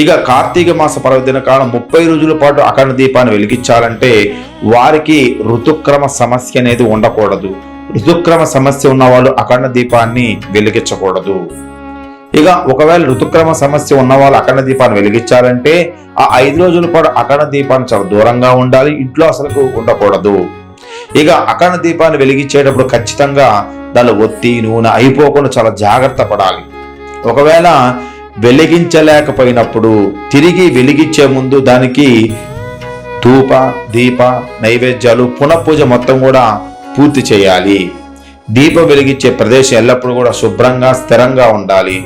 ఇక కార్తీక మాస పర్వదిన కాలం 30 రోజుల పాటు అఖండ దీపాన్ని వెలిగించాలంటే వారికి ఋతుక్రమ సమస్య అనేది ఉండకూడదు. ఋతుక్రమ సమస్య ఉన్న వాళ్ళు అఖండ దీపాన్ని వెలిగించకూడదు. ఇక ఒకవేళ ఋతుక్రమ సమస్య ఉన్న వాళ్ళు అఖండ దీపాన్ని వెలిగించాలంటే ఆ 5 రోజుల పాటు అఖండ దీపాన్ని చాలా దూరంగా ఉండాలి, ఇంట్లో అసలు ఉండకూడదు. ఇక అఖండ దీపాన్ని వెలిగించేటప్పుడు ఖచ్చితంగా దానిలో ఒత్తి నూనె అయిపోకుండా చాలా జాగ్రత్త పడాలి. ఒకవేళ వెలిగించలేకపోయినప్పుడు తిరిగి వెలిగించే ముందు దానికి ధూప దీప నైవేద్యాలు పునఃపూజ మొత్తం కూడా పూర్తి చేయాలి. దీపం వెలిగించే ప్రదేశం ఎల్లప్పుడూ కూడా శుభ్రంగా స్థిరంగా ఉండాలి.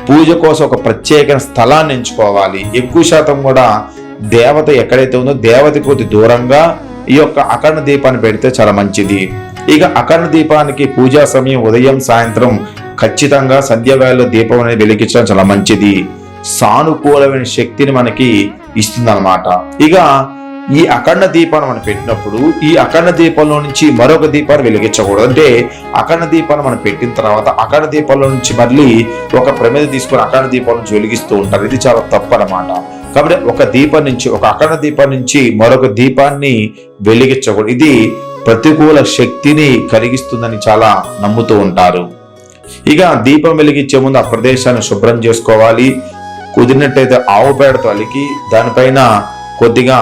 పూజ కోసం ఒక ప్రత్యేక స్థలాన్ని ఎంచుకోవాలి. ఎక్కువ శాతం కూడా దేవత ఎక్కడైతే ఉందో దేవతకి కొద్ది దూరంగా ఈ యొక్క అఖండ దీపాన్ని పెడితే చాలా మంచిది. ఇక అఖండ దీపానికి పూజా సమయం ఉదయం సాయంత్రం ఖచ్చితంగా సంధ్యావేళలో దీపం అనేది వెలిగించడం చాలా మంచిది. సానుకూలమైన శక్తిని మనకి ఇస్తుందన్నమాట. ఇక ఈ అఖండ దీపాన్ని మనం పెట్టినప్పుడు ఈ అఖండ దీపంలో నుంచి మరొక దీపాన్ని వెలిగించకూడదు. అంటే అఖండ దీపాన్ని మనం పెట్టిన తర్వాత అఖండ దీపంలో నుంచి మళ్ళీ ఒక ప్రమిద తీసుకొని అఖండ దీపం నుంచి వెలిగిస్తూ ఉంటారు. ఇది చాలా తప్పు అన్నమాట. కాబట్టి ఒక దీపం నుంచి ఒక అఖండ దీపం నుంచి మరొక దీపాన్ని వెలిగించకూడదు. ఇది ప్రతికూల శక్తిని కలిగిస్తుందని చాలా నమ్ముతూ ఉంటారు. ఇక దీపం వెలిగించే ముందు ఆ ప్రదేశాన్ని శుభ్రం చేసుకోవాలి. కుదిరినట్టయితే ఆవు పేడతో అలికి దానిపైన కొద్దిగా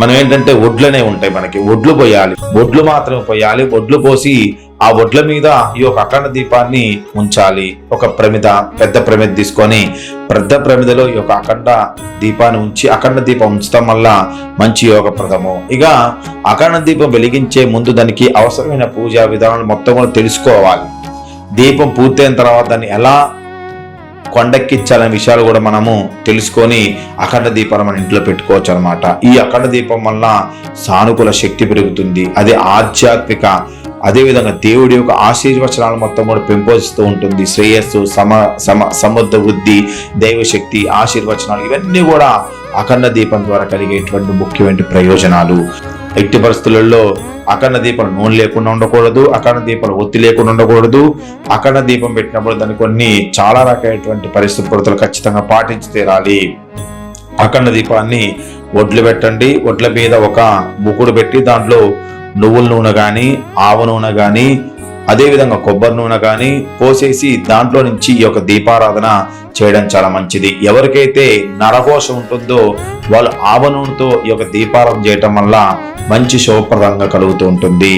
మనం ఏంటంటే ఒడ్లనే ఉంటాయి, మనకి ఒడ్లు పోయాలి, ఒడ్లు మాత్రమే పోయాలి. ఒడ్లు పోసి ఆ ఒడ్ల మీద ఈ యొక్క అఖండ దీపాన్ని ఉంచాలి. ఒక ప్రమిద పెద్ద ప్రమిద తీసుకొని పెద్ద ప్రమిదలో ఈ యొక్క అఖండ దీపాన్ని ఉంచి అఖండ దీపం ఉంచడం వల్ల మంచి యోగప్రదము. ఇక అఖండ దీపం వెలిగించే ముందు దానికి అవసరమైన పూజా విధానాలు మొత్తం కూడా తెలుసుకోవాలి. దీపం పూర్తయిన తర్వాత దాన్ని ఎలా కొండెక్కించాలనే విషయాలు కూడా మనము తెలుసుకొని అఖండ దీపాన్ని మన ఇంట్లో పెట్టుకోవచ్చు అనమాట. ఈ అఖండ దీపం వల్ల సానుకూల శక్తి పెరుగుతుంది. అది ఆధ్యాత్మిక అదేవిధంగా దేవుడి యొక్క ఆశీర్వచనాలు మొత్తం కూడా పెంపొందిస్తూ ఉంటుంది. శ్రేయస్సు సముద్ర వృద్ధి దైవశక్తి ఆశీర్వచనాలు ఇవన్నీ కూడా అఖండ దీపం ద్వారా కలిగేటువంటి ముఖ్యమైన ప్రయోజనాలు. ఎట్టి పరిస్థితులలో అఖండ దీపం నూనె లేకుండా ఉండకూడదు, అఖండ దీపం ఒత్తి లేకుండా ఉండకూడదు. అఖండ దీపం పెట్టినప్పుడు దాన్ని కొన్ని చాలా రకమైనటువంటి పరిస్థితులు ఖచ్చితంగా పాటించి తీరాలి. అఖండ దీపాన్ని ఒడ్లు పెట్టండి. ఒడ్ల మీద ఒక ముకుడు పెట్టి దాంట్లో నువ్వుల నూనె కానీ ఆవ నూనె కానీ అదేవిధంగా కొబ్బరి నూనె కానీ పోసేసి దాంట్లో నుంచి ఈ యొక్క దీపారాధన చేయడం చాలా మంచిది. ఎవరికైతే నరఘోష ఉంటుందో వాళ్ళు ఆవ నూనెతో ఈ యొక్క దీపారాధన చేయటం వల్ల మంచి శుభప్రదంగా కలుగుతూ ఉంటుంది.